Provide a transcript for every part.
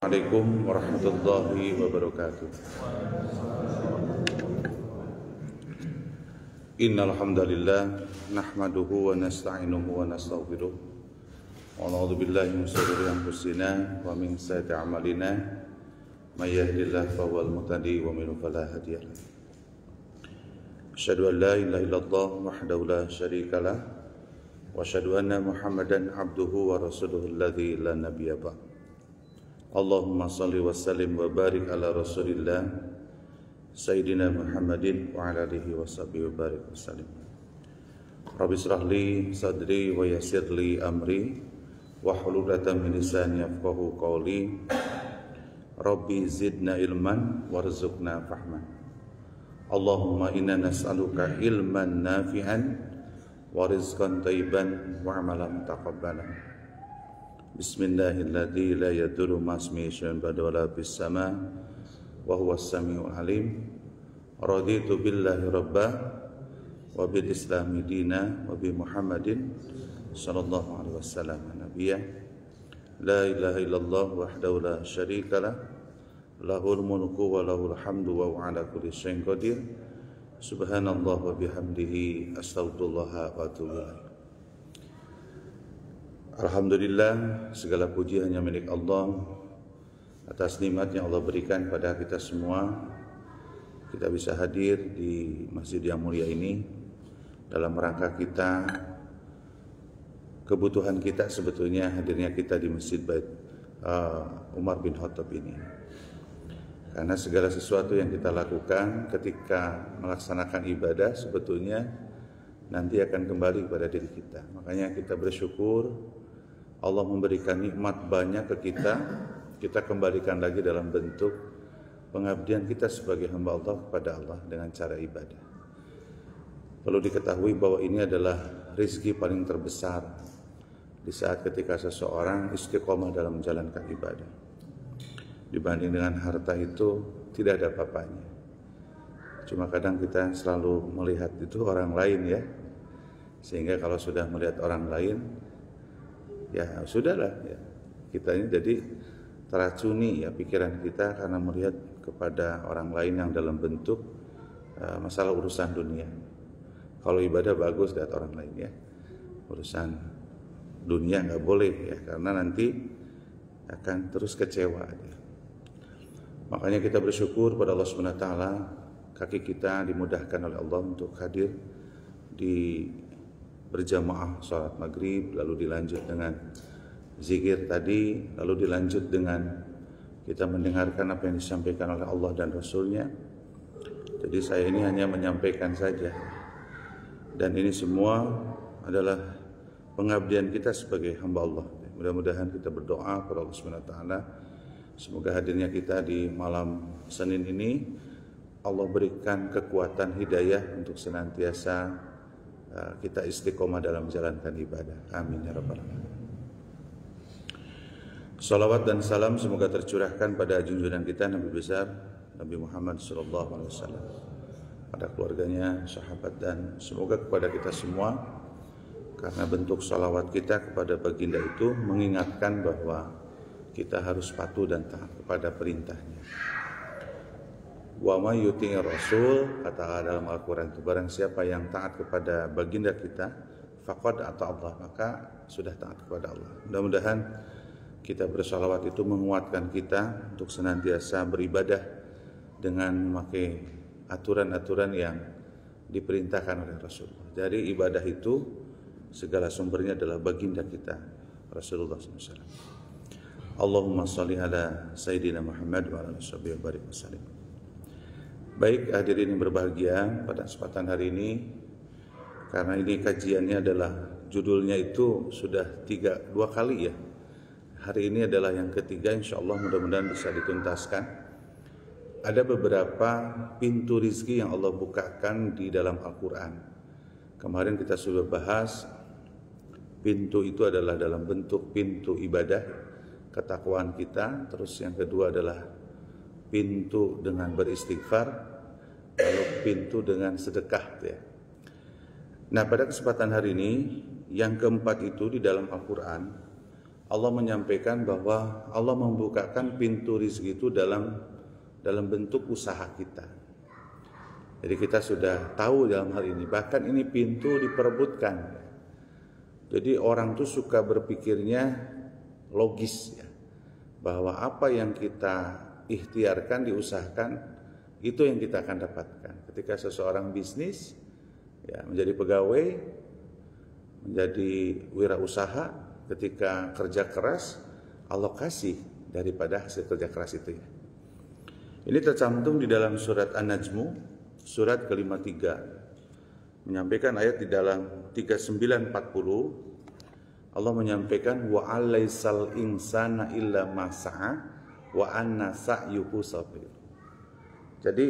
Assalamualaikum warahmatullahi wabarakatuh. Innal hamdalillah nahmaduhu wa nasta'inuhu wa nastaghfiruh wa na'udzu billahi min shururi anfusina wa min sayyiati a'malina may yahdihillahu fahuwal muhtadi wa man yudlil fala hadiya lahu. Asyhadu an la ilaha illallah wahdahu la syarika lah wa asyhadu anna Muhammadan abduhu wa rasuluhu alladzi la nabiyya ba'd. Allahumma salli wa sallim wa barik ala Rasulillah Sayyidina Muhammadin wa ala alihi wa sahbihi wa barik wa sallim. Rabbi israh li sadri wa yassir li amri wa hlul 'uqdatam min lisani yafqahu qawli. Rabbi zidna ilman warzuqna fahman. Allahumma inna nas'aluka ilman nafi'an wa rizqan thayyiban wa amalan taqabbalan. Bismillahirrahmanirrahim. La yadurru ma'asmihi syai'un wala fis sama wa huwas samiul alim. Raditu billahi rabba wa bil islami dina wa bi Muhammadin sallallahu alaihi wasallam nabiyya. La ilaha illallah wahdahu la syarika lah. Lahul mulku wa lahul hamdu wa huwa ala kulli syai'in qadir. Subhanallah wa bihamdihi astaghfirullah wa atubu ilaih. Alhamdulillah, segala puji hanya milik Allah atas nikmat yang Allah berikan pada kita semua. Kita bisa hadir di masjid yang mulia ini dalam rangka kita, kebutuhan kita sebetulnya hadirnya kita di Masjid Bait Umar bin Khattab ini. Karena segala sesuatu yang kita lakukan ketika melaksanakan ibadah sebetulnya nanti akan kembali kepada diri kita. Makanya kita bersyukur Allah memberikan nikmat banyak ke kita kembalikan lagi dalam bentuk pengabdian kita sebagai hamba Allah kepada Allah dengan cara ibadah. Perlu diketahui bahwa ini adalah rezeki paling terbesar di saat ketika seseorang istiqomah dalam menjalankan ibadah. Dibanding dengan harta itu tidak ada apa-apanya. Cuma kadang kita selalu melihat itu orang lain ya. Sehingga kalau sudah melihat orang lain, ya sudahlah ya. Kita ini jadi teracuni ya pikiran kita karena melihat kepada orang lain yang dalam bentuk masalah urusan dunia. Kalau ibadah bagus lihat orang lain ya. Urusan dunia nggak boleh ya karena nanti akan terus kecewa ya. Makanya kita bersyukur pada Allah Subhanahu wa taala kaki kita dimudahkan oleh Allah untuk hadir di berjamaah salat maghrib, lalu dilanjut dengan zikir tadi, lalu dilanjut dengan kita mendengarkan apa yang disampaikan oleh Allah dan Rasulnya. Jadi saya ini hanya menyampaikan saja. Dan ini semua adalah pengabdian kita sebagai hamba Allah. Mudah-mudahan kita berdoa kepada Allah Subhanahu wa taala semoga hadirnya kita di malam Senin ini Allah berikan kekuatan hidayah untuk senantiasa kita istiqomah dalam menjalankan ibadah. Amin ya rabbal alamin. Salawat dan salam semoga tercurahkan pada junjungan kita Nabi besar Nabi Muhammad sallallahu alaihi wasallam, pada keluarganya, sahabat dan semoga kepada kita semua. Karena bentuk salawat kita kepada baginda itu mengingatkan bahwa kita harus patuh dan taat kepada perintahnya. Wa may yuti'ir rasul, kata dalam Al-Quran itu barang siapa yang taat kepada baginda kita faqad ata Allah, maka sudah taat kepada Allah. Mudah-mudahan kita bersalawat itu menguatkan kita untuk senantiasa beribadah dengan memakai aturan-aturan yang diperintahkan oleh Rasulullah. Dari ibadah itu segala sumbernya adalah baginda kita Rasulullah SAW. Allahumma salli ala Sayyidina Muhammad wa ala alihi wa barik wasallim. Baik hadirin yang berbahagia, pada kesempatan hari ini karena ini kajiannya adalah judulnya itu sudah dua kali ya. Hari ini adalah yang ketiga, insyaallah mudah-mudahan bisa dituntaskan. Ada beberapa pintu rizki yang Allah bukakan di dalam Al-Quran. Kemarin kita sudah bahas pintu itu adalah dalam bentuk pintu ibadah, ketakwaan kita. Terus yang kedua adalah pintu dengan beristighfar, lalu pintu dengan sedekah ya. Nah pada kesempatan hari ini yang keempat itu di dalam Al-Quran Allah menyampaikan bahwa Allah membukakan pintu rezeki itu dalam bentuk usaha kita. Jadi kita sudah tahu dalam hal ini, bahkan ini pintu diperebutkan. Jadi orang tuh suka berpikirnya logis ya, bahwa apa yang kita ikhtiarkan, diusahakan, itu yang kita akan dapatkan. Ketika seseorang bisnis ya, menjadi pegawai, menjadi wirausaha, ketika kerja keras, Allah kasih daripada hasil kerja keras itu ya. Ini tercantum di dalam surat An-Najmu, surat ke-53, menyampaikan ayat di dalam 39-40. Allah menyampaikan wa alaisal insana illa ma sa'a wa anna sa'yuhu sabir. Jadi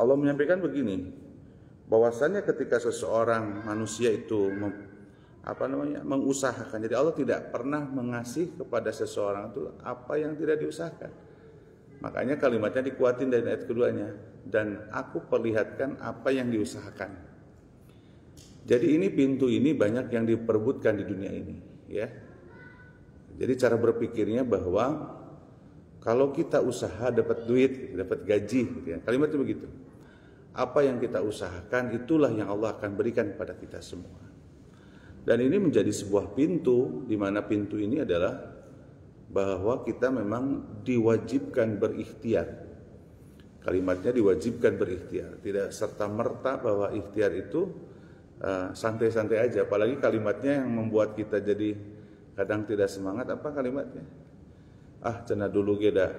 Allah menyampaikan begini, bahwasannya ketika seseorang manusia itu mengusahakan. Jadi Allah tidak pernah mengasih kepada seseorang itu apa yang tidak diusahakan. Makanya kalimatnya dikuatin dari ayat keduanya, dan aku perlihatkan apa yang diusahakan. Jadi ini pintu ini banyak yang diperebutkan di dunia ini, ya. Jadi cara berpikirnya bahwa kalau kita usaha dapat duit, dapat gaji, gitu ya. Kalimatnya begitu. Apa yang kita usahakan itulah yang Allah akan berikan kepada kita semua. Dan ini menjadi sebuah pintu, di mana pintu ini adalah bahwa kita memang diwajibkan berikhtiar. Kalimatnya diwajibkan berikhtiar, tidak serta-merta bahwa ikhtiar itu santai-santai aja. Apalagi kalimatnya yang membuat kita jadi kadang tidak semangat. Apa kalimatnya? Cenah dulu geda,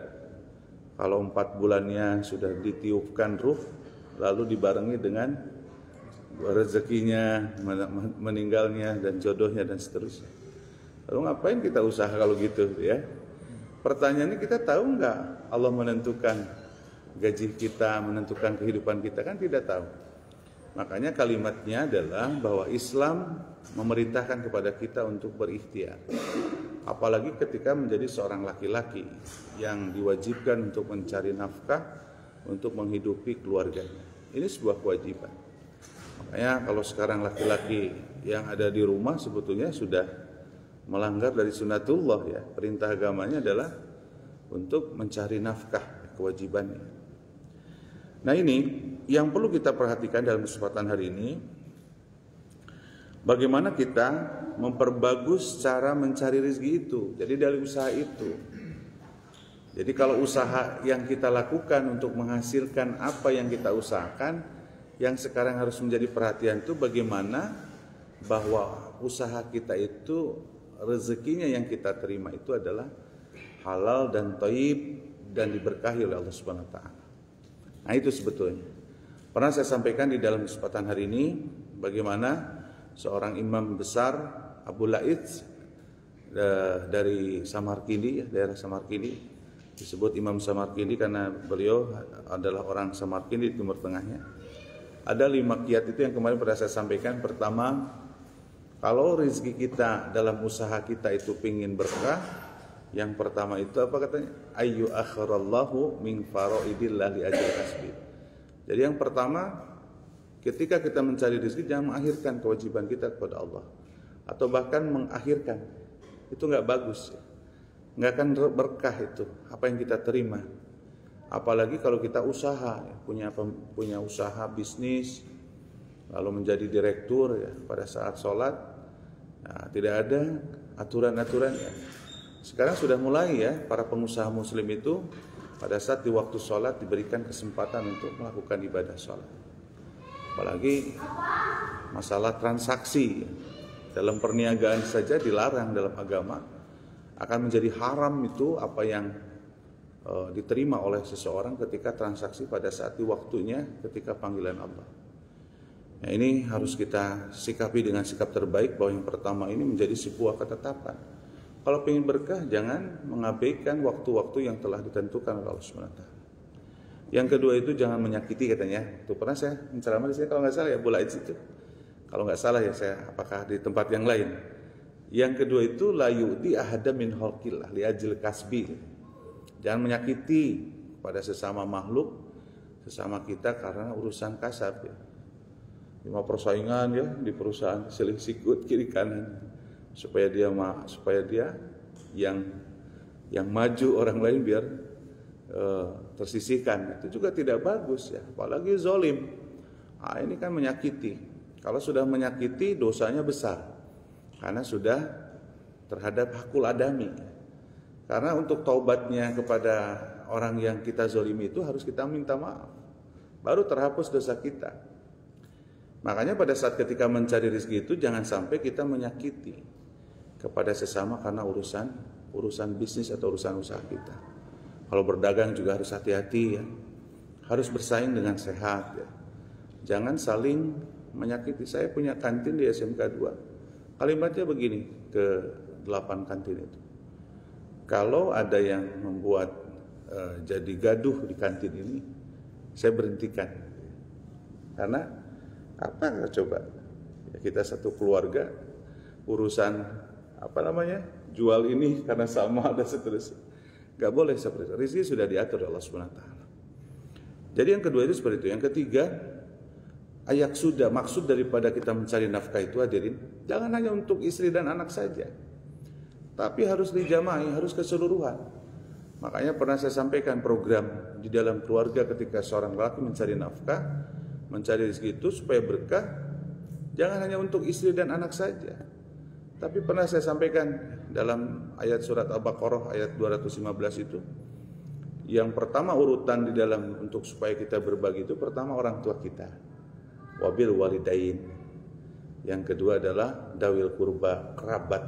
kalau 4 bulannya sudah ditiupkan ruh, lalu dibarengi dengan rezekinya, meninggalnya, dan jodohnya, dan seterusnya. Lalu ngapain kita usaha kalau gitu ya? Pertanyaannya, kita tahu nggak Allah menentukan gaji kita, menentukan kehidupan kita? Kan tidak tahu. Makanya kalimatnya adalah bahwa Islam memerintahkan kepada kita untuk berikhtiar. Apalagi ketika menjadi seorang laki-laki yang diwajibkan untuk mencari nafkah untuk menghidupi keluarganya. Ini sebuah kewajiban. Makanya kalau sekarang laki-laki yang ada di rumah sebetulnya sudah melanggar dari sunnatullah ya. Perintah agamanya adalah untuk mencari nafkah, kewajibannya. Nah ini yang perlu kita perhatikan dalam kesempatan hari ini, bagaimana kita memperbagus cara mencari rezeki itu. Jadi dari usaha itu. Jadi kalau usaha yang kita lakukan untuk menghasilkan apa yang kita usahakan, yang sekarang harus menjadi perhatian itu bagaimana bahwa usaha kita itu, rezekinya yang kita terima itu adalah halal dan thayyib dan diberkahi oleh Allah Subhanahu wa taala. Nah, itu sebetulnya pernah saya sampaikan di dalam kesempatan hari ini bagaimana seorang imam besar Abu Laits dari Samarkindi, daerah Samarkindi, disebut Imam Samarkindi karena beliau adalah orang Samarkindi di Timur Tengahnya. Ada 5 kiat itu yang kemarin pernah saya sampaikan. Pertama, kalau rezeki kita dalam usaha kita itu pingin berkah, yang pertama itu apa katanya? Ayyu akharallahu min faraidillah li ajri kasbi. Jadi yang pertama, ketika kita mencari rezeki jangan mengakhirkan kewajiban kita kepada Allah, atau bahkan mengakhirkan. Itu nggak bagus ya. Nggak akan berkah itu apa yang kita terima. Apalagi kalau kita usaha, punya usaha bisnis, lalu menjadi direktur ya, pada saat sholat, nah, tidak ada aturan-aturannya. Sekarang sudah mulai ya, para pengusaha muslim itu pada saat di waktu sholat diberikan kesempatan untuk melakukan ibadah sholat. Apalagi masalah transaksi, dalam perniagaan saja dilarang dalam agama. Akan menjadi haram itu apa yang diterima oleh seseorang ketika transaksi pada saat di waktunya ketika panggilan Allah. Nah, ini harus kita sikapi dengan sikap terbaik bahwa yang pertama ini menjadi sebuah ketetapan. Kalau ingin berkah jangan mengabaikan waktu-waktu yang telah ditentukan oleh Allah SWT. Yang kedua itu jangan menyakiti katanya. Itu pernah saya menceramah di sini kalau nggak salah ya, Bulait itu. Kalau nggak salah ya saya, apakah di tempat yang lain. Yang kedua itu la yu'ti ahada min khalqillah li ajli kasbi. Jangan menyakiti pada sesama makhluk, sesama kita karena urusan kasab ya. Cuma persaingan ya di perusahaan, seling sikut kiri kanan supaya dia yang maju orang lain biar tersisihkan. Itu juga tidak bagus ya, apalagi zolim. Nah, ini kan menyakiti. Kalau sudah menyakiti, dosanya besar karena sudah terhadap hakul adami. Karena untuk taubatnya kepada orang yang kita zolimi itu harus kita minta maaf, baru terhapus dosa kita. Makanya pada saat ketika mencari rezeki itu jangan sampai kita menyakiti kepada sesama karena urusan bisnis atau urusan usaha kita. Kalau berdagang juga harus hati-hati ya, harus bersaing dengan sehat ya. Jangan saling menyakiti. Saya punya kantin di SMK 2. Kalimatnya begini ke 8 kantin itu. Kalau ada yang membuat jadi gaduh di kantin ini, saya berhentikan. Karena apa coba? Ya, kita satu keluarga, urusan jual ini karena sama dan seterusnya. Gak boleh seperti itu. Rezeki sudah diatur oleh Allah SWT. Jadi yang kedua itu seperti itu. Yang ketiga, maksud daripada kita mencari nafkah itu hadirin, jangan hanya untuk istri dan anak saja, tapi harus dijama'i, harus keseluruhan. Makanya pernah saya sampaikan program di dalam keluarga ketika seorang laki mencari nafkah, mencari rezeki itu supaya berkah, jangan hanya untuk istri dan anak saja. Tapi pernah saya sampaikan dalam ayat surat Al-Baqarah ayat 215 itu, yang pertama urutan di dalam untuk supaya kita berbagi itu pertama orang tua kita, wabil walidain. Yang kedua adalah dawil kurba, kerabat.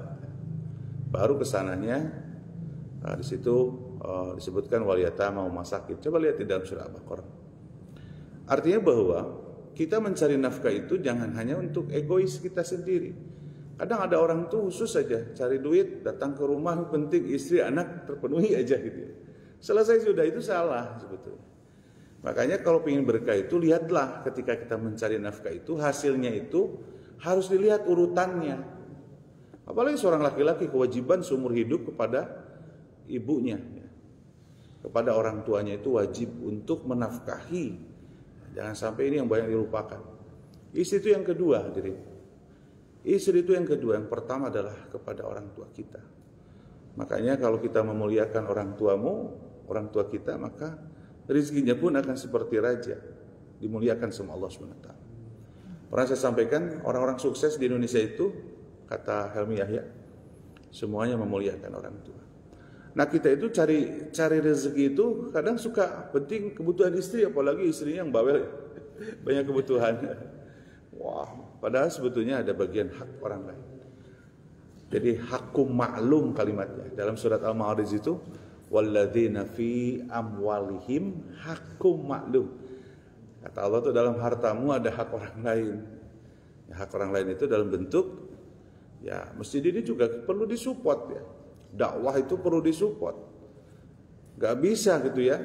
Baru kesananya di situ disebutkan wal yatama wa masakin. Coba lihat di dalam surah Al-Baqarah. Artinya bahwa kita mencari nafkah itu jangan hanya untuk egois kita sendiri. Kadang ada orang tuh khusus saja cari duit, datang ke rumah, penting istri anak terpenuhi aja gitu. Selesai sudah, itu salah sebetulnya. Makanya kalau ingin berkah itu lihatlah ketika kita mencari nafkah itu hasilnya itu harus dilihat urutannya. Apalagi seorang laki-laki kewajiban seumur hidup kepada ibunya, kepada orang tuanya itu wajib untuk menafkahi. Jangan sampai ini yang banyak dilupakan. Istri itu yang kedua, hadirin. Istri itu yang kedua, yang pertama adalah kepada orang tua kita. Makanya kalau kita memuliakan orang tua kita, maka rezekinya pun akan seperti raja, dimuliakan sama Allah SWT. Pernah saya sampaikan, orang-orang sukses di Indonesia itu, kata Helmi Yahya, semuanya memuliakan orang tua. Nah kita itu cari rezeki itu kadang suka penting kebutuhan istri, apalagi istrinya yang bawel, banyak kebutuhan. Wah, padahal sebetulnya ada bagian hak orang lain. Jadi hakum ma'lum kalimatnya dalam surat Al-Ma'arij itu, walladzina fi amwalihim hakum ma'lum. Kata Allah itu dalam hartamu ada hak orang lain. Ya, hak orang lain itu dalam bentuk ya masjid ini juga perlu disupport ya. Dakwah itu perlu disupport. Gak bisa gitu ya.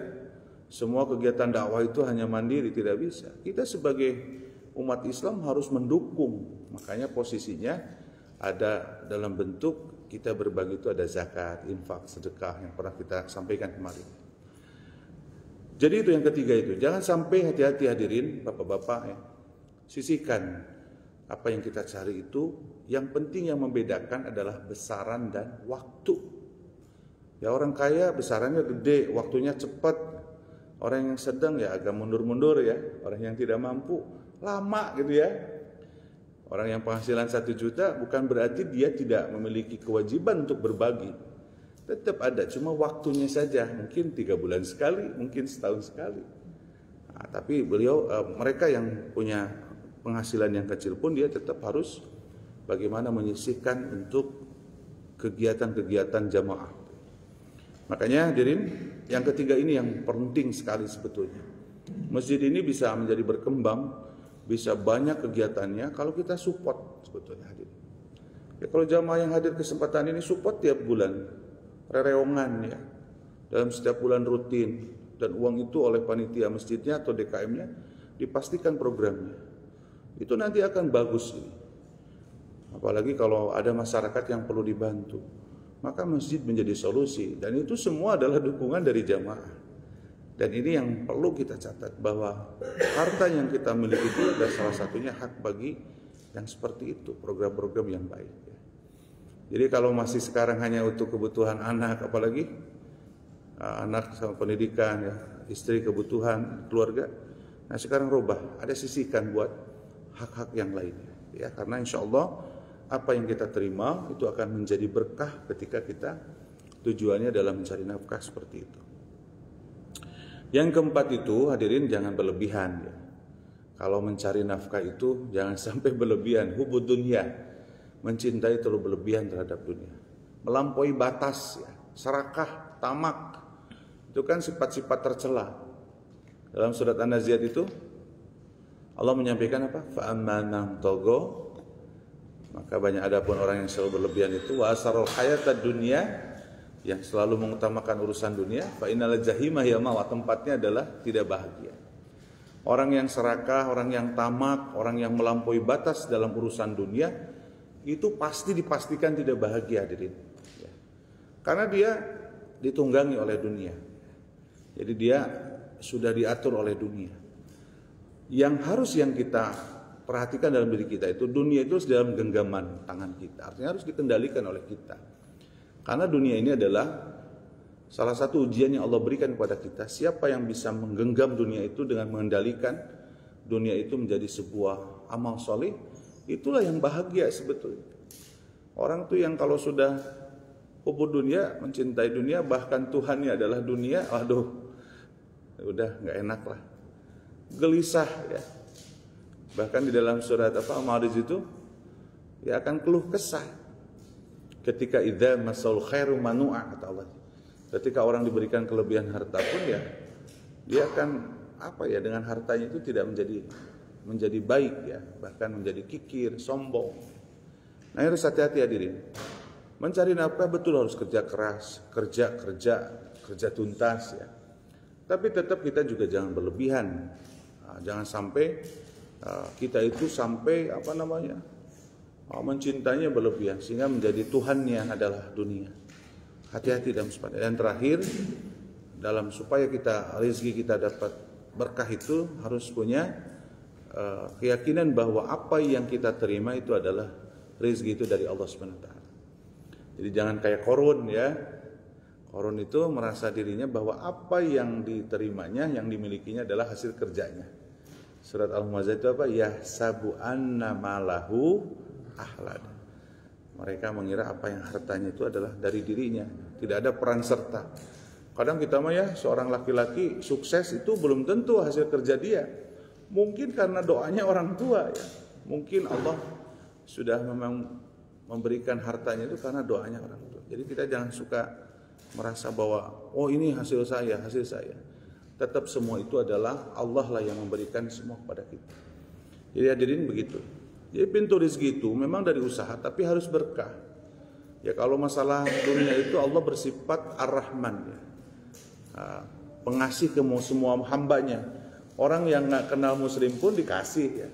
Semua kegiatan dakwah itu hanya mandiri, tidak bisa. Kita sebagai umat Islam harus mendukung. Makanya posisinya ada dalam bentuk kita berbagi itu ada zakat, infak, sedekah yang pernah kita sampaikan kemarin. Jadi itu yang ketiga itu. Jangan sampai hati-hati hadirin, bapak-bapak ya. Sisihkan apa yang kita cari itu. Yang penting yang membedakan adalah besaran dan waktu. Ya orang kaya besarannya gede, waktunya cepat. Orang yang sedang ya agak mundur-mundur ya. Orang yang tidak mampu lama gitu ya. Orang yang penghasilan 1 juta bukan berarti dia tidak memiliki kewajiban untuk berbagi. Tetap ada, cuma waktunya saja. Mungkin 3 bulan sekali, mungkin setahun sekali. Nah, tapi mereka yang punya penghasilan yang kecil pun dia tetap harus bagaimana menyisihkan untuk kegiatan-kegiatan jamaah. Makanya hadirin, yang ketiga ini yang penting sekali sebetulnya. Masjid ini bisa menjadi berkembang, bisa banyak kegiatannya kalau kita support sebetulnya hadirin. Ya, kalau jamaah yang hadir kesempatan ini support tiap bulan, rereongan ya, dalam setiap bulan rutin, dan uang itu oleh panitia masjidnya atau DKM-nya dipastikan programnya. Itu nanti akan bagus ini. Apalagi kalau ada masyarakat yang perlu dibantu, maka masjid menjadi solusi, dan itu semua adalah dukungan dari jamaah. Dan ini yang perlu kita catat, bahwa harta yang kita miliki itu adalah salah satunya hak bagi yang seperti itu, program-program yang baik. Jadi kalau masih sekarang hanya untuk kebutuhan anak, apalagi anak sama pendidikan, ya, istri, kebutuhan keluarga. Nah sekarang rubah, ada sisihkan buat hak-hak yang lainnya. Ya, karena insya Allah apa yang kita terima itu akan menjadi berkah ketika kita tujuannya adalah mencari nafkah seperti itu. Yang keempat itu, hadirin, jangan berlebihan. Ya. Kalau mencari nafkah itu jangan sampai berlebihan. Hubud dunya, mencintai terlalu berlebihan terhadap dunia, melampaui batas, ya, serakah, tamak, itu kan sifat-sifat tercela. Dalam surat An-Nazi'at itu Allah menyampaikan apa? Fa'amman man tagha, maka banyak adapun orang yang selalu berlebihan itu, wa asarul hayatad dunya, yang selalu mengutamakan urusan dunia, fa innal jahima hiya ma'wa, tempatnya adalah tidak bahagia. Orang yang serakah, orang yang tamak, orang yang melampaui batas dalam urusan dunia, itu pasti dipastikan tidak bahagia, hadirin. Ya. Karena dia ditunggangi oleh dunia. Jadi dia sudah diatur oleh dunia. Yang kita perhatikan dalam diri kita itu, dunia itu dalam genggaman tangan kita. Artinya harus dikendalikan oleh kita. Karena dunia ini adalah salah satu ujian yang Allah berikan kepada kita. Siapa yang bisa menggenggam dunia itu dengan mengendalikan dunia itu menjadi sebuah amal soleh, itulah yang bahagia sebetulnya. Orang tuh yang kalau sudah hubud dunia, mencintai dunia, bahkan Tuhannya adalah dunia, waduh, udah nggak enak lah, gelisah ya. Bahkan di dalam surat Al-Ma'arij itu, ya akan keluh kesah. Ketika idza masaul khairu manu'a, kata Allah. Ketika orang diberikan kelebihan harta pun, ya dia akan dengan hartanya itu tidak menjadi baik, ya, bahkan menjadi kikir, sombong. Nah, harus hati-hati, hadirin. Mencari nafkah betul harus kerja keras, kerja tuntas, ya. Tapi tetap kita juga jangan berlebihan. Jangan sampai kita itu sampai mencintainya berlebihan sehingga menjadi Tuhannya adalah dunia. Hati-hati dalam semuanya. Dan terakhir, dalam supaya rezeki kita dapat berkah itu harus punya keyakinan bahwa apa yang kita terima itu adalah rezeki itu dari Allah SWT. Jadi jangan kayak Qarun, ya. Qarun itu merasa dirinya bahwa apa yang diterimanya, yang dimilikinya adalah hasil kerjanya. Surat Al-Humazah itu apa? Yahsabu anna malahu ahlad. Mereka mengira apa yang hartanya itu adalah dari dirinya. Tidak ada peran serta. Kadang kita seorang laki-laki sukses itu belum tentu hasil kerja dia. Mungkin karena doanya orang tua, ya. Mungkin Allah sudah memang memberikan hartanya itu karena doanya orang tua. Jadi kita jangan suka merasa bahwa ini hasil saya. Tetap semua itu adalah Allah lah yang memberikan semua kepada kita. Jadi hadirin begitu. Jadi pintu rezeki itu memang dari usaha, tapi harus berkah. Ya kalau masalah dunia itu Allah bersifat Ar-Rahman, ya. Pengasih ke semua hambanya. Orang yang nggak kenal Muslim pun dikasih, ya.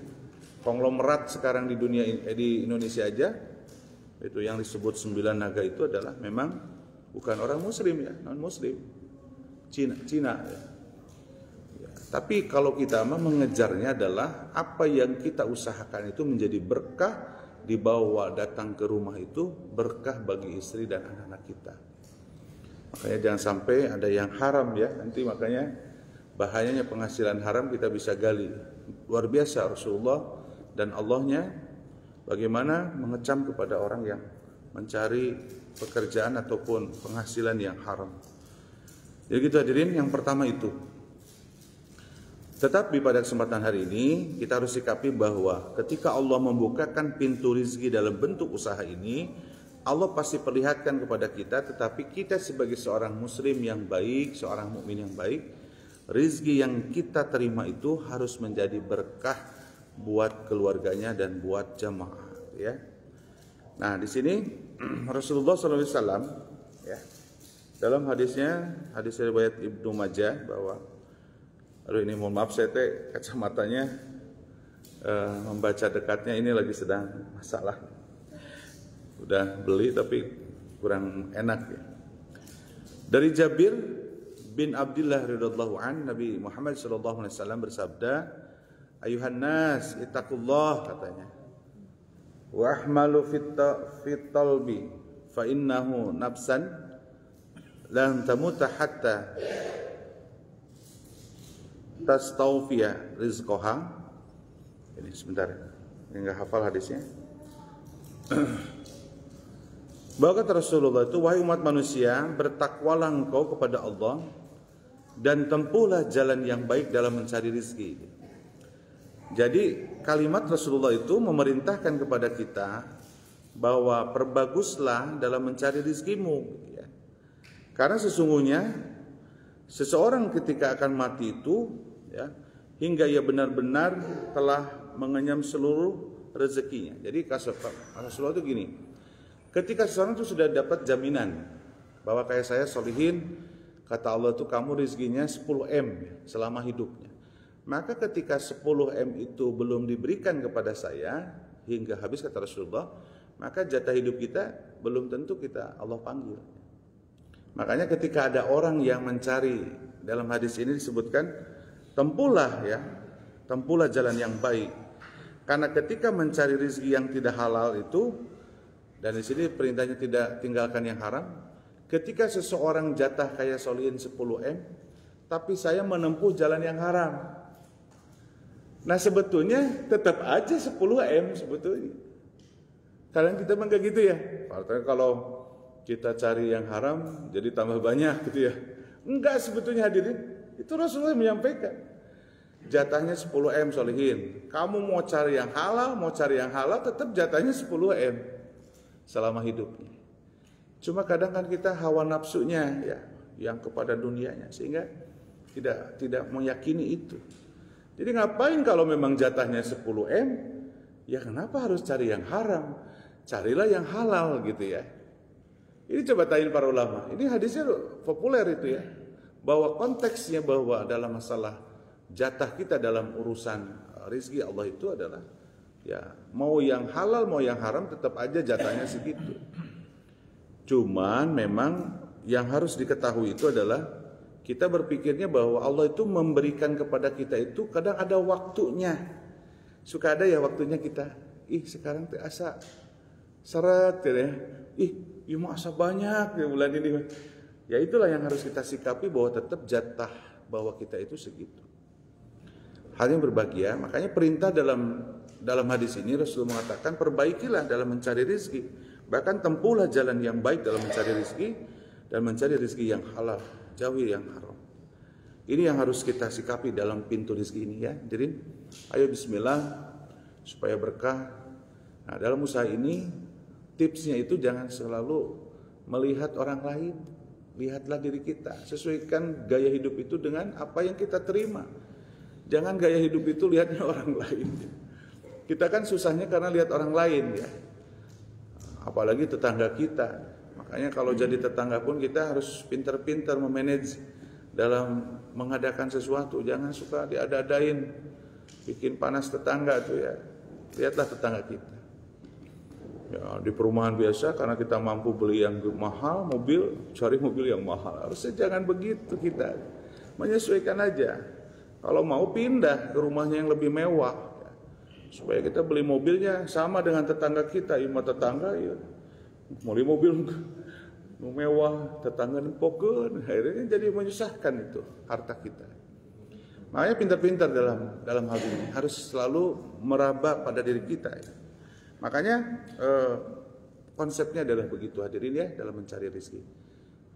Konglomerat sekarang di Indonesia aja itu yang disebut 9 naga itu adalah memang bukan orang Muslim, ya, non Muslim, Cina, ya. Ya, tapi kalau kita mengejarnya adalah apa yang kita usahakan itu menjadi berkah, dibawa datang ke rumah itu berkah bagi istri dan anak-anak kita. Makanya jangan sampai ada yang haram, ya. Nanti makanya bahayanya penghasilan haram kita bisa gali. Luar biasa Rasulullah dan Allahnya bagaimana mengecam kepada orang yang mencari pekerjaan ataupun penghasilan yang haram. Jadi kita hadirin, yang pertama itu. Tetapi pada kesempatan hari ini kita harus sikapi bahwa ketika Allah membukakan pintu rezeki dalam bentuk usaha ini, Allah pasti perlihatkan kepada kita, tetapi kita sebagai seorang muslim yang baik, seorang mukmin yang baik, rezeki yang kita terima itu harus menjadi berkah buat keluarganya dan buat jamaah, ya. Nah, di sini Rasulullah SAW, ya, dalam hadis riwayat Ibnu Majah bahwa, ini mohon maaf saya kacamatanya membaca dekatnya ini lagi sedang masalah. Udah beli tapi kurang enak, ya. Dari Jabir bin Abdullah radhiyallahu an, Nabi Muhammad sallallahu alaihi wasallam bersabda, "Ayuhan nas, ittaqullah," katanya. "Wa ahmalu fit talbi fa innahu nafsan lan tamuta hatta tastawfiya rizqaha. Ini sebentar, enggak hafal hadisnya. Bahwa kata Rasulullah itu, wahai umat manusia, bertakwalah engkau kepada Allah dan tempuhlah jalan yang baik dalam mencari rizki. Jadi kalimat Rasulullah itu memerintahkan kepada kita bahwa perbaguslah dalam mencari rizkimu. Karena sesungguhnya seseorang ketika akan mati itu, hingga ia benar-benar telah mengenyam seluruh rezekinya. Jadi Rasulullah itu gini, ketika seseorang itu sudah dapat jaminan bahwa kayak saya solihin, kata Allah itu kamu rezekinya 10M selama hidupnya. Maka ketika 10M itu belum diberikan kepada saya hingga habis, kata Rasulullah, maka jatah hidup kita belum tentu kita Allah panggil. Makanya ketika ada orang yang mencari, dalam hadis ini disebutkan, tempuhlah jalan yang baik. Karena ketika mencari rezeki yang tidak halal itu, dan di sini perintahnya tidak tinggalkan yang haram. Ketika seseorang jatah kayak solihin 10M, tapi saya menempuh jalan yang haram. Nah sebetulnya tetap aja 10M sebetulnya. Kalian kita memang kayak gitu ya. Artinya kalau kita cari yang haram jadi tambah banyak gitu ya. Enggak, sebetulnya hadirin. Itu Rasulullah menyampaikan. Jatahnya 10M solihin. Kamu mau cari yang halal tetap jatahnya 10M selama hidupnya. Cuma kadang kan kita hawa nafsunya ya, yang kepada dunianya, sehingga tidak meyakini itu. Jadi ngapain kalau memang jatahnya 10M, ya kenapa harus cari yang haram? Carilah yang halal gitu ya. Ini coba tanyain para ulama. Ini hadisnya populer itu ya. Bahwa konteksnya bahwa dalam masalah jatah kita dalam urusan rezeki Allah itu adalah ya mau yang halal mau yang haram tetap aja jatahnya segitu. Cuman memang yang harus diketahui itu adalah kita berpikirnya bahwa Allah itu memberikan kepada kita itu kadang ada waktunya. Suka ada ya waktunya kita, sekarang teh asa seret ya. Ya masa banyak ya bulan ini. Ya itulah yang harus kita sikapi bahwa tetap jatah bahwa kita itu segitu. Hal yang berbahagia, makanya perintah dalam hadis ini Rasulullah mengatakan perbaikilah dalam mencari rezeki. Bahkan tempuhlah jalan yang baik dalam mencari rezeki dan mencari rezeki yang halal, jauhi yang haram. Ini yang harus kita sikapi dalam pintu rezeki ini ya. Jadi ayo bismillah supaya berkah. Nah, dalam usaha ini tipsnya itu jangan selalu melihat orang lain. Lihatlah diri kita. Sesuaikan gaya hidup itu dengan apa yang kita terima. Jangan gaya hidup itu lihatnya orang lain. Kita kan susahnya karena lihat orang lain ya. Apalagi tetangga kita. Makanya kalau jadi tetangga pun kita harus pintar-pintar memanage dalam mengadakan sesuatu. Jangan suka diada-adain, bikin panas tetangga tuh ya. Lihatlah tetangga kita. Ya, di perumahan biasa karena kita mampu beli yang mahal, mobil, cari mobil yang mahal. Harusnya jangan begitu kita. Menyesuaikan aja. Kalau mau pindah ke rumahnya yang lebih mewah. Supaya kita beli mobilnya sama dengan tetangga kita. Ima tetangga ya beli mobil mewah, tetangga nempokeun, akhirnya jadi menyusahkan itu harta kita. Makanya pintar-pintar dalam hal ini harus selalu meraba pada diri kita ya. Makanya konsepnya adalah begitu hadirin ya dalam mencari rezeki.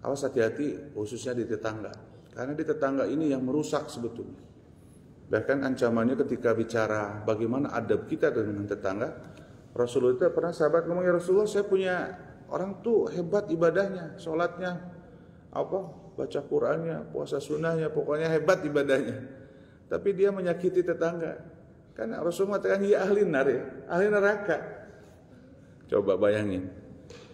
Awas hati-hati khususnya di tetangga. Karena di tetangga ini yang merusak sebetulnya. Bahkan ancamannya ketika bicara bagaimana adab kita dengan tetangga, Rasulullah itu pernah sahabat ngomong, ya Rasulullah saya punya orang tuh hebat ibadahnya, sholatnya, baca Qur'annya, puasa sunnahnya, pokoknya hebat ibadahnya. Tapi dia menyakiti tetangga. Kan Rasulullah mengatakan ya ahli nar ya, ahli neraka. Coba bayangin,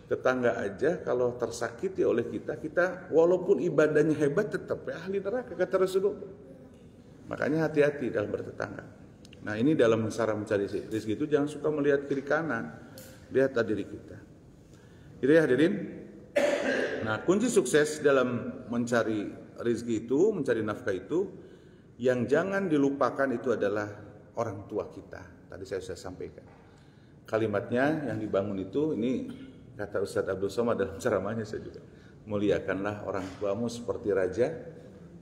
tetangga aja kalau tersakiti oleh kita walaupun ibadahnya hebat tetap ya ahli neraka kata Rasulullah. Makanya hati-hati dalam bertetangga. Nah ini dalam cara mencari rezeki itu jangan suka melihat kiri kanan, lihatlah diri kita. Itu ya hadirin. Nah kunci sukses dalam mencari rezeki itu, mencari nafkah itu, yang jangan dilupakan itu adalah orang tua kita. Tadi saya sudah sampaikan. Kalimatnya yang dibangun itu ini kata Ustadz Abdul Somad dalam ceramahnya saya juga, muliakanlah orang tuamu seperti raja,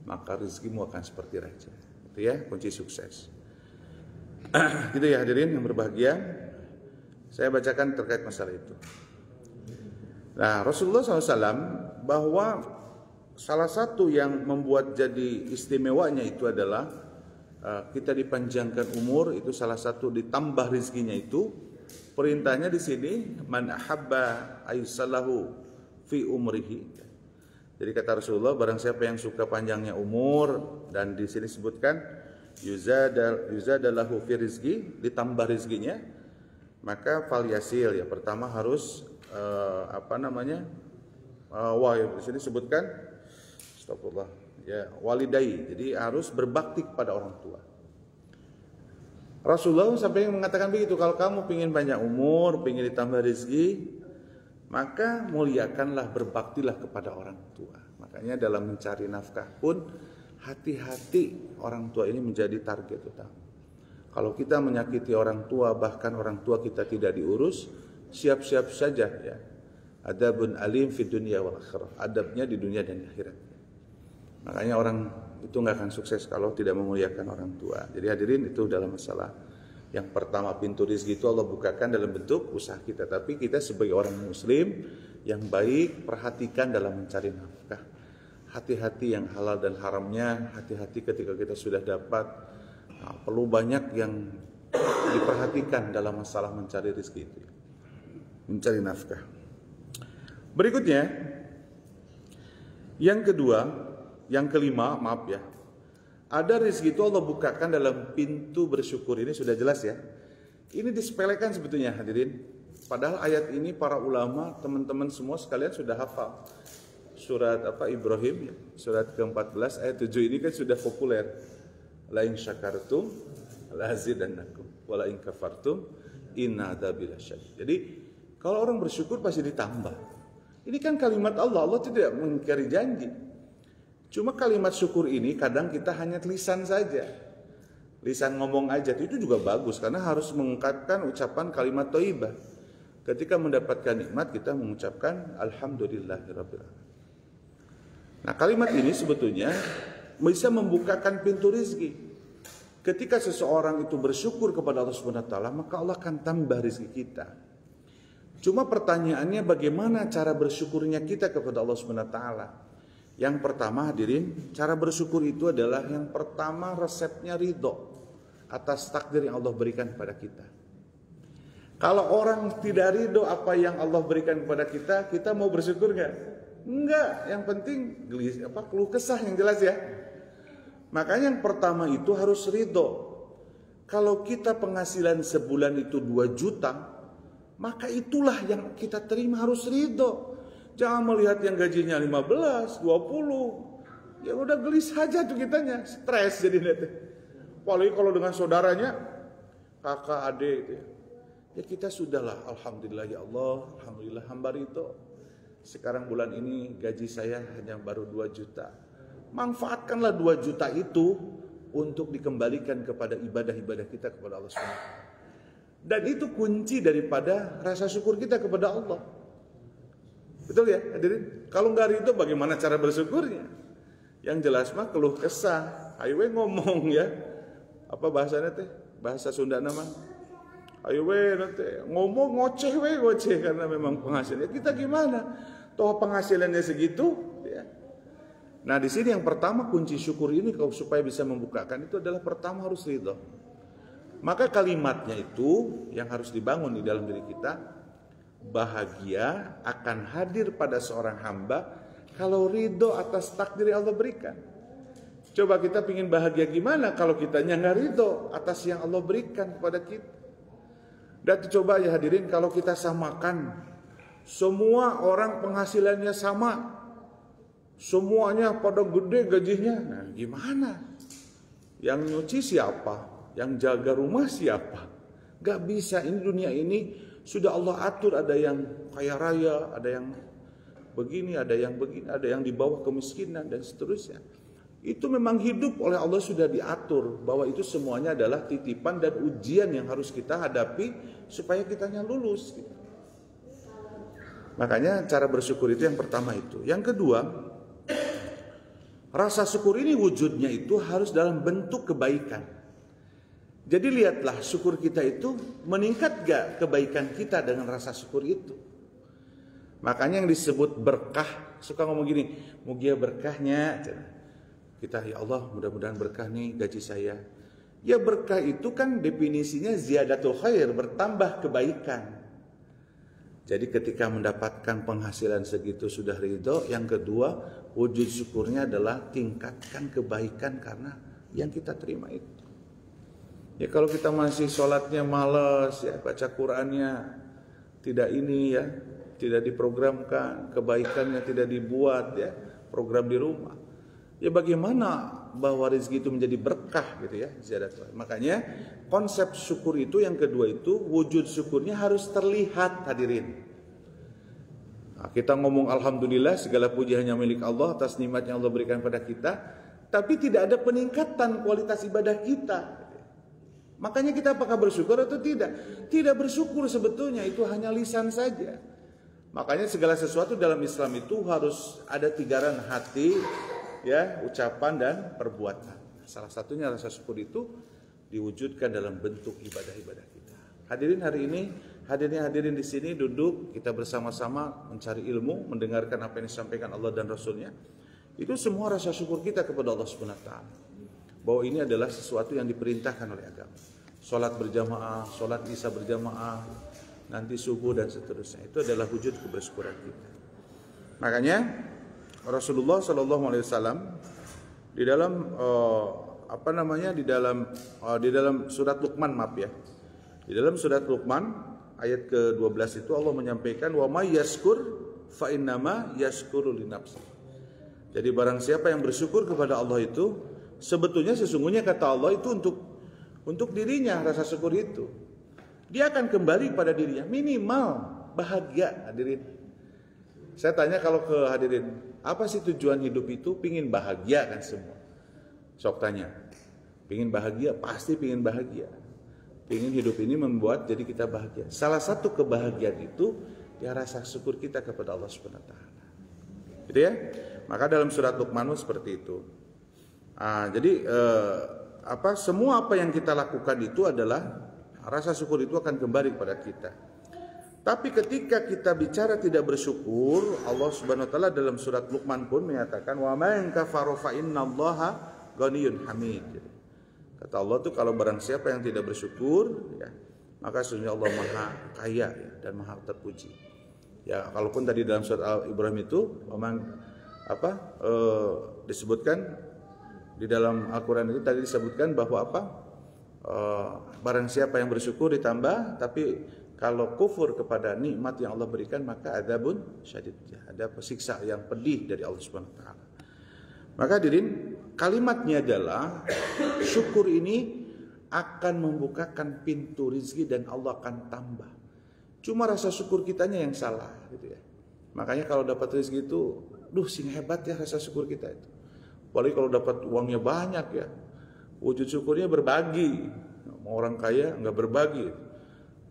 maka rezekimu akan seperti raja. Itu ya kunci sukses. Gitu ya hadirin yang berbahagia, saya bacakan terkait masalah itu. Nah, Rasulullah SAW bahwa salah satu yang membuat jadi istimewanya itu adalah kita dipanjangkan umur, itu salah satu ditambah rezekinya itu. Perintahnya di sini man ahabba aysalahu fi umrihi. Jadi kata Rasulullah, barang siapa yang suka panjangnya umur, dan di sini sebutkan yuzadalahu fi rizqi, ditambah rizkinya, maka falyasil ya, pertama harus di sini sebutkan astagfirullah ya, walidai, jadi harus berbakti kepada orang tua. Rasulullah sampai mengatakan begitu, kalau kamu ingin panjang umur, ingin ditambah rezeki, maka muliakanlah, berbaktilah kepada orang tua. Makanya dalam mencari nafkah pun hati-hati, orang tua ini menjadi target utama. Kalau kita menyakiti orang tua, bahkan orang tua kita tidak diurus, siap-siap saja ya. Adabun alim fid dunya wal akhirah. Adabnya di dunia dan di akhirat. Makanya orang itu nggak akan sukses kalau tidak memuliakan orang tua. Jadi hadirin, itu dalam masalah yang pertama, pintu rezeki itu Allah bukakan dalam bentuk usaha kita. Tapi kita sebagai orang muslim yang baik, perhatikan dalam mencari nafkah. Hati-hati yang halal dan haramnya, hati-hati ketika kita sudah dapat. Nah, perlu banyak yang diperhatikan dalam masalah mencari rezeki itu, mencari nafkah. Berikutnya, yang kelima, maaf ya, ada rezeki itu Allah bukakan dalam pintu bersyukur. Ini sudah jelas ya. Ini disepelekan sebetulnya hadirin. Padahal ayat ini para ulama, teman-teman semua sekalian sudah hafal. Surat Ibrahim ya, surat ke-14 ayat 7 ini kan sudah populer. La in syakartum la azidannakum wa la in kafartum inna adzabi lasyadid. Jadi kalau orang bersyukur pasti ditambah. Ini kan kalimat Allah, Allah tidak mengingkari janji. Cuma kalimat syukur ini kadang kita hanya lisan saja. Lisan ngomong aja itu juga bagus, karena harus mengungkapkan ucapan kalimat thayyibah. Ketika mendapatkan nikmat kita mengucapkan alhamdulillahirabbil alamin. Nah, kalimat ini sebetulnya bisa membukakan pintu rezeki. Ketika seseorang itu bersyukur kepada Allah Subhanahu wa taala, maka Allah akan tambah rezeki kita. Cuma pertanyaannya bagaimana cara bersyukurnya kita kepada Allah Subhanahu wa taala? Yang pertama hadirin, cara bersyukur itu adalah yang pertama resepnya ridho atas takdir yang Allah berikan kepada kita. Kalau orang tidak ridho apa yang Allah berikan kepada kita, kita mau bersyukur nggak? Enggak. Yang penting keluh kesah yang jelas ya. Makanya yang pertama itu harus ridho. Kalau kita penghasilan sebulan itu 2 juta, maka itulah yang kita terima, harus ridho. Jangan melihat yang gajinya 15, 20. Ya udah gelis saja tuh kitanya, stres jadi nanti. Apalagi kalau dengan saudaranya, kakak, adik itu. Ya kita sudahlah, alhamdulillah ya Allah, alhamdulillah hamba ridho. Sekarang bulan ini gaji saya hanya baru 2 juta. Manfaatkanlah 2 juta itu untuk dikembalikan kepada ibadah-ibadah kita kepada Allah SWT. Dan itu kunci daripada rasa syukur kita kepada Allah. Betul ya hadirin? Kalau nggak ridho bagaimana cara bersyukurnya? Yang jelas mah keluh kesah. Ayo we ngomong ya. Apa bahasanya teh? Bahasa Sunda nama. Ayo we nanti ngomong ngoceh karena memang penghasilannya kita gimana? Toh penghasilannya segitu ya. Nah, di sini yang pertama kunci syukur ini kalau supaya bisa membukakan itu adalah pertama harus ridho. Maka kalimatnya itu yang harus dibangun di dalam diri kita, bahagia akan hadir pada seorang hamba kalau ridho atas takdir yang Allah berikan. Coba kita ingin bahagia gimana kalau kitanya nggak ridho atas yang Allah berikan kepada kita. Dan coba ya hadirin, kalau kita samakan semua orang penghasilannya sama, semuanya pada gede gajinya, nah gimana? Yang nyuci siapa? Yang jaga rumah siapa? Gak bisa, ini dunia ini sudah Allah atur, ada yang kaya raya, ada yang begini, ada yang begini, ada yang di bawah kemiskinan dan seterusnya. Itu memang hidup oleh Allah sudah diatur, bahwa itu semuanya adalah titipan dan ujian yang harus kita hadapi supaya kitanya lulus. Makanya cara bersyukur itu yang pertama itu. Yang kedua, rasa syukur ini wujudnya itu harus dalam bentuk kebaikan. Jadi lihatlah syukur kita itu meningkat gak kebaikan kita dengan rasa syukur itu. Makanya yang disebut berkah, suka ngomong gini, mugia berkahnya. Kita, ya Allah mudah-mudahan berkah nih gaji saya. Ya berkah itu kan definisinya ziyadatul khair, bertambah kebaikan. Jadi ketika mendapatkan penghasilan segitu sudah ridho. Yang kedua, wujud syukurnya adalah tingkatkan kebaikan karena yang kita terima itu. Ya kalau kita masih sholatnya malas, ya baca Qur'annya tidak ini ya, tidak diprogramkan, kebaikannya tidak dibuat ya, program di rumah. Ya bagaimana bahwa rezeki itu menjadi berkah gitu ya. Makanya konsep syukur itu yang kedua itu wujud syukurnya harus terlihat, hadirin. Nah, kita ngomong alhamdulillah segala puji hanya milik Allah atas nikmat yang Allah berikan pada kita, tapi tidak ada peningkatan kualitas ibadah kita. Makanya kita apakah bersyukur atau tidak? Tidak bersyukur sebetulnya, itu hanya lisan saja. Makanya segala sesuatu dalam Islam itu harus ada tigaran hati, ya, ucapan dan perbuatan. Salah satunya rasa syukur itu diwujudkan dalam bentuk ibadah-ibadah kita. Hadirin hari ini, hadirin di sini duduk kita bersama-sama mencari ilmu, mendengarkan apa yang disampaikan Allah dan Rasulnya. Itu semua rasa syukur kita kepada Allah Subhanahu wa taala. Bahwa ini adalah sesuatu yang diperintahkan oleh agama. Salat berjamaah, salat isya berjamaah, nanti subuh dan seterusnya. Itu adalah wujud kebersyukuran kita. Makanya Rasulullah SAW di dalam di dalam surat Luqman, maaf ya. Di dalam surat Luqman ayat ke-12 itu Allah menyampaikan wa may yashkur fa innama yashkuru li nafsi. Jadi barang siapa yang bersyukur kepada Allah itu sebetulnya sesungguhnya kata Allah itu untuk dirinya rasa syukur itu. Dia akan kembali pada dirinya, minimal bahagia, hadirin. Saya tanya kalau ke hadirin, apa sih tujuan hidup itu? Pingin bahagia kan semua. Sok tanya, pingin bahagia? Pasti pingin bahagia. Pingin hidup ini membuat jadi kita bahagia. Salah satu kebahagiaan itu ya rasa syukur kita kepada Allah Subhanahu wa taala. Gitu ya. Maka dalam surat Luqman seperti itu. Jadi semua apa yang kita lakukan itu adalah rasa syukur itu akan kembali kepada kita. Tapi ketika kita bicara tidak bersyukur, Allah Subhanahu wa taala dalam surat Luqman pun menyatakan wa man kafara fa innallaha ghaniyyun hamid. Kata Allah tuh kalau barang siapa yang tidak bersyukur ya, maka sesungguhnya Allah Maha kaya ya, dan Maha terpuji. Ya, kalaupun tadi dalam surat Al-Ibrahim itu memang disebutkan di dalam Al-Quran itu tadi disebutkan bahwa barang siapa yang bersyukur ditambah, tapi kalau kufur kepada nikmat yang Allah berikan maka adzabun syadid, ada siksa yang pedih dari Allah Subhanahu wa taala. Maka hadirin, kalimatnya adalah syukur ini akan membukakan pintu rezeki dan Allah akan tambah. Cuma rasa syukur kitanya yang salah gitu ya. Makanya kalau dapat rezeki itu sing hebat ya rasa syukur kita itu. Apalagi kalau dapat uangnya banyak ya, wujud syukurnya berbagi. Mau orang kaya nggak berbagi,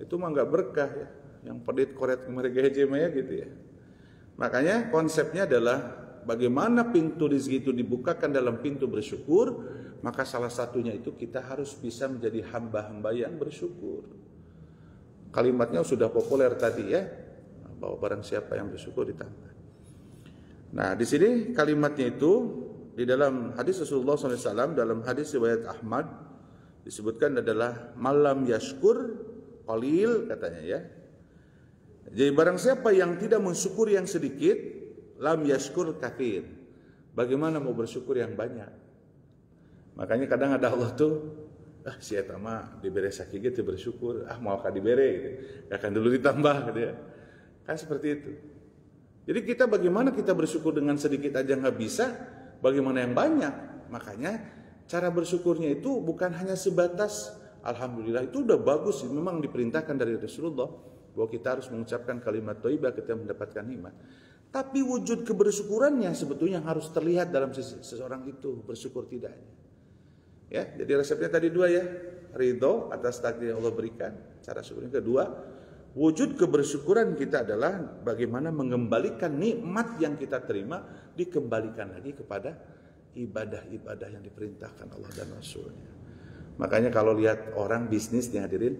itu mah nggak berkah ya. Yang pedit koret mereka ya gitu ya. Makanya konsepnya adalah bagaimana pintu rezeki itu dibukakan dalam pintu bersyukur. Maka salah satunya itu kita harus bisa menjadi hamba-hamba yang bersyukur. Kalimatnya sudah populer tadi ya, bahwa barang siapa yang bersyukur ditambah. Nah di sini kalimatnya itu di dalam hadis Rasulullah SAW, dalam hadis riwayat Ahmad disebutkan adalah malam yashkur qalil katanya ya. Jadi barang siapa yang tidak mensyukur yang sedikit, lam yashkur katsir. Bagaimana mau bersyukur yang banyak? Makanya kadang ada Allah tuh, si eta mah dibere sakieu teu bersyukur, mau ka dibere gitu. Akan dulu ditambah gitu ya. Kan seperti itu. Jadi kita bagaimana kita bersyukur dengan sedikit aja nggak bisa, bagaimana yang banyak? Makanya cara bersyukurnya itu bukan hanya sebatas alhamdulillah, itu udah bagus, memang diperintahkan dari Rasulullah bahwa kita harus mengucapkan kalimat thayyibah ketika mendapatkan nikmat. Tapi wujud kebersyukurannya sebetulnya harus terlihat dalam seseorang itu bersyukur tidaknya. Ya, jadi resepnya tadi dua ya, ridho atas takdir yang Allah berikan, cara syukurnya. Kedua, wujud kebersyukuran kita adalah bagaimana mengembalikan nikmat yang kita terima, dikembalikan lagi kepada ibadah-ibadah yang diperintahkan Allah dan Rasulnya. Makanya kalau lihat orang bisnis nih hadirin,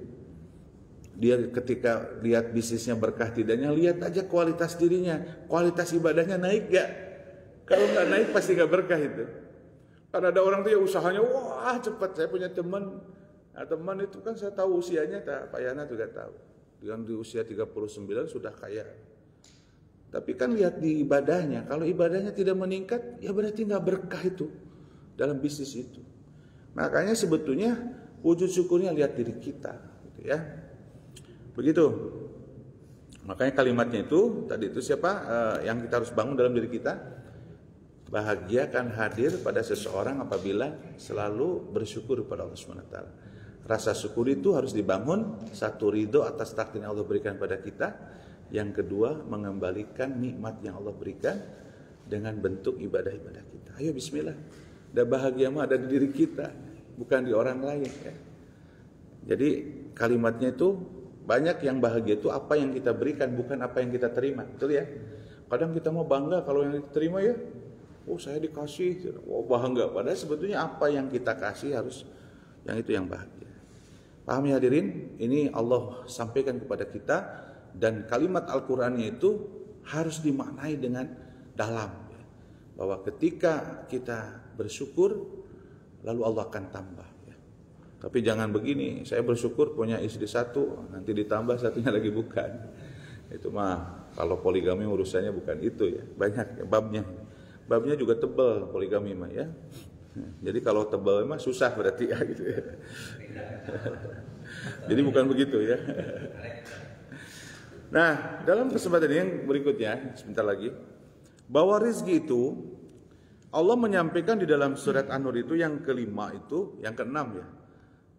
dia ketika lihat bisnisnya berkah tidaknya, lihat aja kualitas dirinya, kualitas ibadahnya naik gak? Kalau nggak naik pasti nggak berkah itu. Karena ada orang tuh ya usahanya wah cepat. Saya punya teman, nah, teman itu kan saya tahu usianya, Pak Yana juga tahu. Dia di usia 39 sudah kaya. Tapi kan lihat di ibadahnya, kalau ibadahnya tidak meningkat, ya berarti nggak berkah itu dalam bisnis itu. Makanya sebetulnya wujud syukurnya lihat diri kita, gitu ya. Begitu. Makanya kalimatnya itu tadi itu siapa yang kita harus bangun dalam diri kita? Bahagia akan hadir pada seseorang apabila selalu bersyukur kepada Allah SWT. Rasa syukur itu harus dibangun, satu ridho atas takdir yang Allah berikan pada kita, yang kedua mengembalikan nikmat yang Allah berikan dengan bentuk ibadah-ibadah kita. Ayo bismillah. Dan bahagia mah ada di diri kita, bukan di orang lain ya. Jadi kalimatnya itu banyak yang bahagia itu apa yang kita berikan, bukan apa yang kita terima. Betul ya? Kadang kita mau bangga kalau yang diterima ya, oh saya dikasih, oh bangga. Padahal sebetulnya apa yang kita kasih harus yang itu yang bahagia. Paham ya hadirin? Ini Allah sampaikan kepada kita, dan kalimat Al-Qur'annya itu harus dimaknai dengan dalam ya. Bahwa ketika kita bersyukur, lalu Allah akan tambah ya. Tapi jangan begini, saya bersyukur punya istri satu, nanti ditambah satunya lagi, bukan. Itu mah kalau poligami urusannya bukan itu ya. Banyak ya, babnya juga tebal poligami mah ya. Jadi kalau tebal mah susah berarti ya gitu ya. Jadi bukan begitu ya. Nah, dalam kesempatan ini yang berikutnya sebentar lagi, bahwa rizki itu Allah menyampaikan di dalam surat An-Nur itu yang kelima itu, yang keenam ya.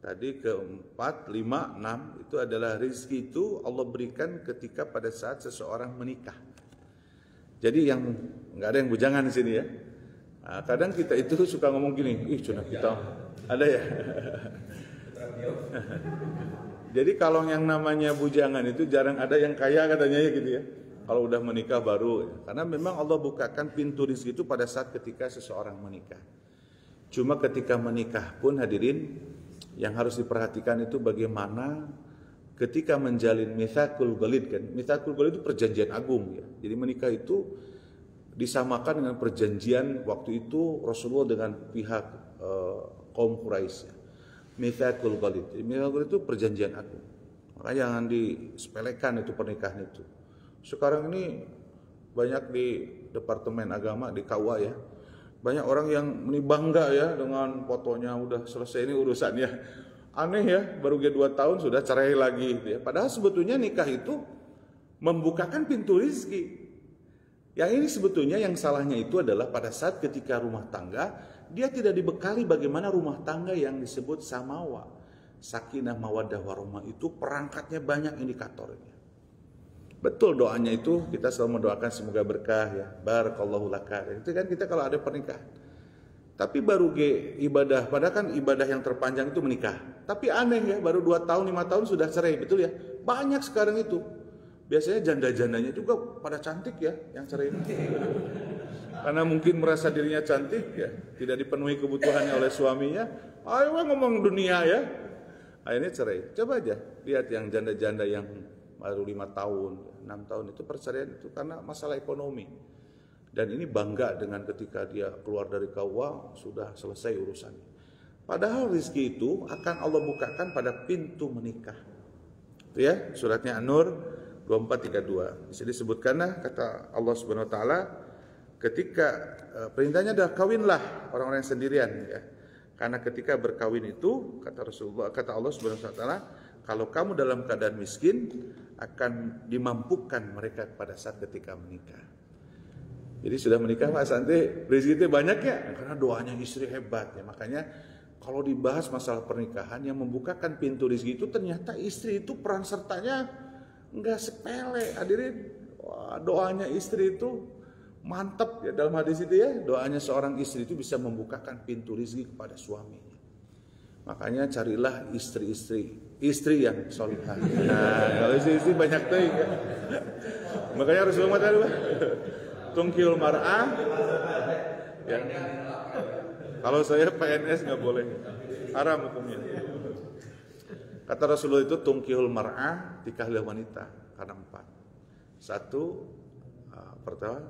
Tadi keempat, lima, enam itu adalah rizki itu Allah berikan ketika pada saat seseorang menikah. Jadi yang nggak ada yang bujangan di sini ya. Nah, kadang kita itu suka ngomong gini, cuna kita ada ya. Jadi kalau yang namanya bujangan itu jarang ada yang kaya katanya ya gitu ya. Kalau udah menikah baru, karena memang Allah bukakan pintu rezeki itu pada saat ketika seseorang menikah. Cuma ketika menikah pun hadirin, yang harus diperhatikan itu bagaimana ketika menjalin mitsaqul ghalid kan. Mitsaqul ghalid itu perjanjian agung ya. Jadi menikah itu disamakan dengan perjanjian waktu itu Rasulullah dengan pihak kaum Quraisy ya. Mitsaqul ghalid. Mitsaqul ghalid itu perjanjian agung. Makanya jangan disepelekan itu pernikahan itu. Sekarang ini banyak di Departemen Agama di KUA ya. Banyak orang yang bangga ya dengan fotonya udah selesai ini urusannya. Aneh ya, baru 2 tahun sudah cerai lagi gitu ya. Padahal sebetulnya nikah itu membukakan pintu rezeki. Yang ini sebetulnya yang salahnya itu adalah pada saat ketika rumah tangga, dia tidak dibekali bagaimana rumah tangga yang disebut samawa. Sakinah, mawaddah, warahmah itu perangkatnya banyak indikatornya. Betul doanya itu kita selalu mendoakan semoga berkah ya. Barakallahu laka. Itu kan kita kalau ada pernikahan. Tapi baru ibadah, padahal kan ibadah yang terpanjang itu menikah. Tapi aneh ya, baru 2 tahun, 5 tahun sudah cerai, betul ya? Banyak sekarang itu. Biasanya janda-jandanya juga pada cantik ya, yang cerai ini. Karena mungkin merasa dirinya cantik ya, tidak dipenuhi kebutuhannya oleh suaminya. Ayo ngomong dunia ya. Akhirnya cerai. Coba aja lihat yang janda-janda yang baru 5 tahun, 6 tahun itu perceraian itu karena masalah ekonomi. Dan ini bangga dengan ketika dia keluar dari KUA sudah selesai urusannya. Padahal rezeki itu akan Allah bukakan pada pintu menikah. Itu ya, suratnya An-Nur 24:32. Bisa disebutkan kata Allah Subhanahu wa taala ketika perintahnya adalah kawinlah orang-orang yang sendirian ya. Karena ketika berkawin itu kata Rasulullah, kata Allah Subhanahu wa taala, kalau kamu dalam keadaan miskin akan dimampukan mereka pada saat ketika menikah. Jadi sudah menikah Pak Santi, rezekinya banyak ya, karena doanya istri hebat ya. Makanya kalau dibahas masalah pernikahan yang membukakan pintu rezeki itu ternyata istri itu peran sertanya enggak sepele. Hadirin, wah, doanya istri itu mantap ya dalam hadis itu ya. Doanya seorang istri itu bisa membukakan pintu rezeki kepada suaminya. Makanya carilah istri yang solihah. Nah, kalau istri banyak tuh ya. Makanya Rasulullah tadi tungkil mar'ah. Ya. Kalau saya PNS nggak boleh, haram hukumnya. Kata Rasulullah itu tungkihul mar'ah, nikahlah wanita karena 4. 1, pertama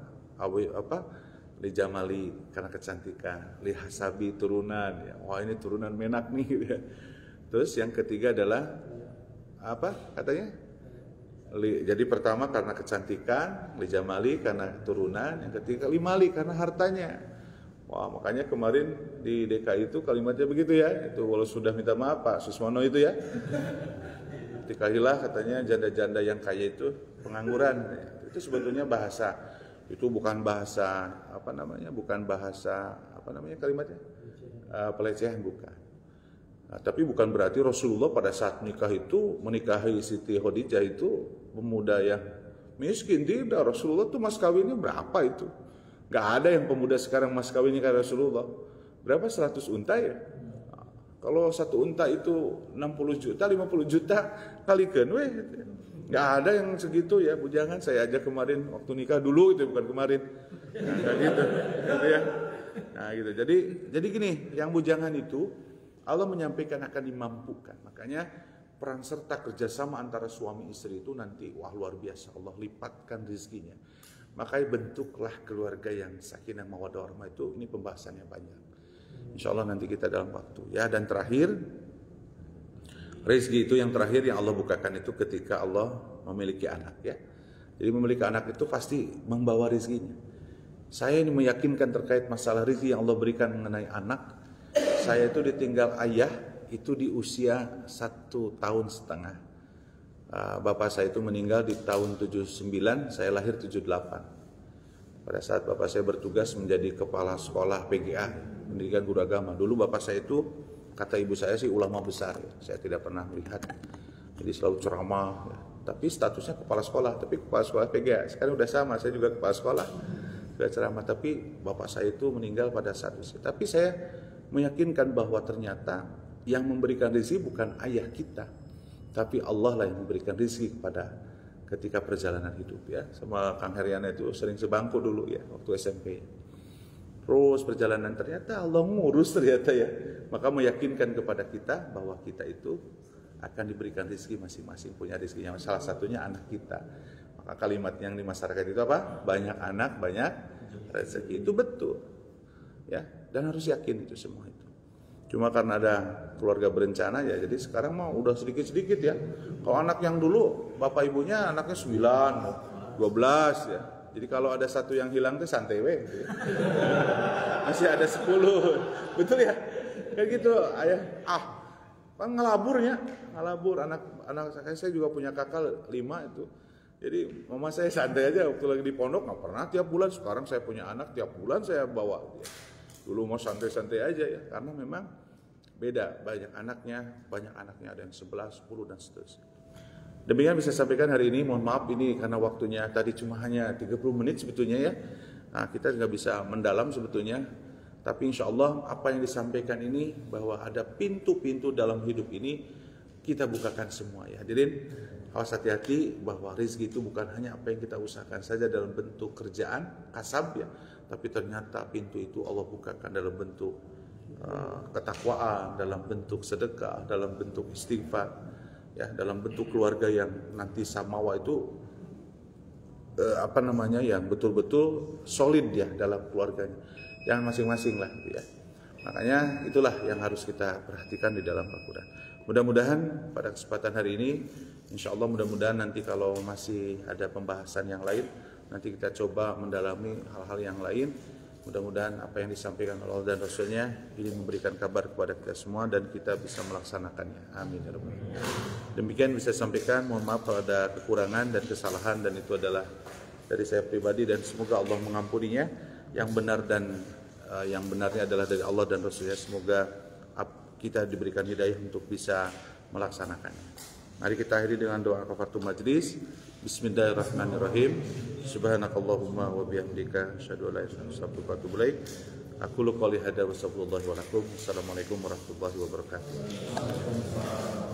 li jamali karena kecantikan, li hasabi turunan ya. Wah ini turunan menak nih gitu ya. Terus yang ketiga adalah apa katanya? Jadi pertama karena kecantikan, li jamali karena turunan, yang ketiga li mali karena hartanya. Wah makanya kemarin di DKI itu kalimatnya begitu ya. Itu walau sudah minta maaf Pak Susmono itu ya. Nikahilah katanya janda-janda yang kaya itu pengangguran. Itu sebetulnya bahasa. Itu bukan bahasa kalimatnya pelecehan bukan. Nah, tapi bukan berarti Rasulullah pada saat nikah itu menikahi Siti Khadijah itu pemuda yang miskin, tidak. Rasulullah tuh mas kawinnya berapa itu? Gak ada yang pemuda sekarang mas kawinnya kayak Rasulullah. Berapa? 100 unta ya? Nah, kalau 1 unta itu 60 juta, 50 juta kalikan weh. Nggak ada yang segitu ya, bujangan. Saya aja kemarin waktu nikah dulu itu, bukan kemarin. Nah, gitu ya. Nah gitu. Jadi gini, yang bujangan itu Allah menyampaikan akan dimampukan. Makanya peran serta kerjasama antara suami istri itu nanti wah luar biasa. Allah lipatkan rezekinya. Makanya bentuklah keluarga yang sakinah mawaddah warahmah itu. Ini pembahasannya banyak. Insya Allah nanti kita dalam waktu ya. Dan terakhir, rezeki itu yang terakhir yang Allah bukakan itu ketika Allah memiliki anak ya. Jadi memiliki anak itu pasti membawa rezekinya. Saya ini meyakinkan terkait masalah rezeki yang Allah berikan mengenai anak. Saya itu ditinggal ayah itu di usia 1 tahun setengah. Bapak saya itu meninggal di tahun 79, saya lahir 78. Pada saat bapak saya bertugas menjadi kepala sekolah PGA, pendidikan guru agama. Dulu bapak saya itu kata ibu saya sih ulama besar ya. Saya tidak pernah melihat. Jadi selalu ceramah ya. Tapi statusnya kepala sekolah, tapi kepala sekolah PGA. Sekarang udah sama, saya juga kepala sekolah. Sudah ceramah, tapi bapak saya itu meninggal pada saat itu. Tapi saya meyakinkan bahwa ternyata yang memberikan rezeki bukan ayah kita, tapi Allah lah yang memberikan rezeki kepada ketika perjalanan hidup ya. Sama Kang Heriana itu sering sebangku dulu ya waktu SMP. Terus perjalanan ternyata Allah ngurus ternyata ya. Maka meyakinkan kepada kita bahwa kita itu akan diberikan rezeki masing-masing, punya rezekinya. Salah satunya anak kita. Maka kalimat yang di masyarakat itu apa? Banyak anak, banyak rezeki. Itu betul. Ya, dan harus yakin itu semua itu. Cuma karena ada keluarga berencana ya, jadi sekarang mah udah sedikit-sedikit ya. Kalau anak yang dulu bapak ibunya anaknya 9, 12 ya. Jadi kalau ada satu yang hilang tuh santai weh gitu ya. Masih ada 10. Betul ya? Kayak gitu ayah. Kan ngelabur anak saya juga punya kakak 5 itu. Jadi mama saya santai aja waktu lagi di pondok, nggak pernah tiap bulan. Sekarang saya punya anak tiap bulan saya bawa dia. Dulu mau santai-santai aja ya, karena memang beda, banyak anaknya ada yang 11, 10 dan seterusnya. Demikian bisa sampaikan hari ini. Mohon maaf ini karena waktunya tadi cuma hanya 30 menit sebetulnya ya. Nah, kita nggak bisa mendalam sebetulnya. Tapi insya Allah apa yang disampaikan ini bahwa ada pintu-pintu dalam hidup ini kita bukakan semua ya. Hadirin, awas hati-hati bahwa rezeki itu bukan hanya apa yang kita usahakan saja dalam bentuk kerjaan, kasab ya. Tapi ternyata pintu itu Allah bukakan dalam bentuk ketakwaan, dalam bentuk sedekah, dalam bentuk istighfar, ya, dalam bentuk keluarga yang nanti samawa itu yang betul-betul solid ya dalam keluarganya, yang masing-masing lah, ya. Makanya itulah yang harus kita perhatikan di dalam Al-Quran. Mudah-mudahan pada kesempatan hari ini, insya Allah mudah-mudahan nanti kalau masih ada pembahasan yang lain, nanti kita coba mendalami hal-hal yang lain. Mudah-mudahan apa yang disampaikan oleh Allah dan Rasulnya ini memberikan kabar kepada kita semua dan kita bisa melaksanakannya. Amin ya rabbal alamin. Demikian bisa sampaikan. Mohon maaf kalau ada kekurangan dan kesalahan, dan itu adalah dari saya pribadi, dan semoga Allah mengampuninya. Yang benar dan yang benarnya adalah dari Allah dan Rasulnya. Semoga kita diberikan hidayah untuk bisa melaksanakannya. Mari kita akhiri dengan doa kafaratul majlis. Bismillahirrahmanirrahim. Subhanakallahumma wa bihamdika asyhadu an la ilaha illa anta astaghfiruka wa atubu ilaik. Aku qouli hadza wa astagfirullah wa lakum. Assalamualaikum warahmatullahi wabarakatuh.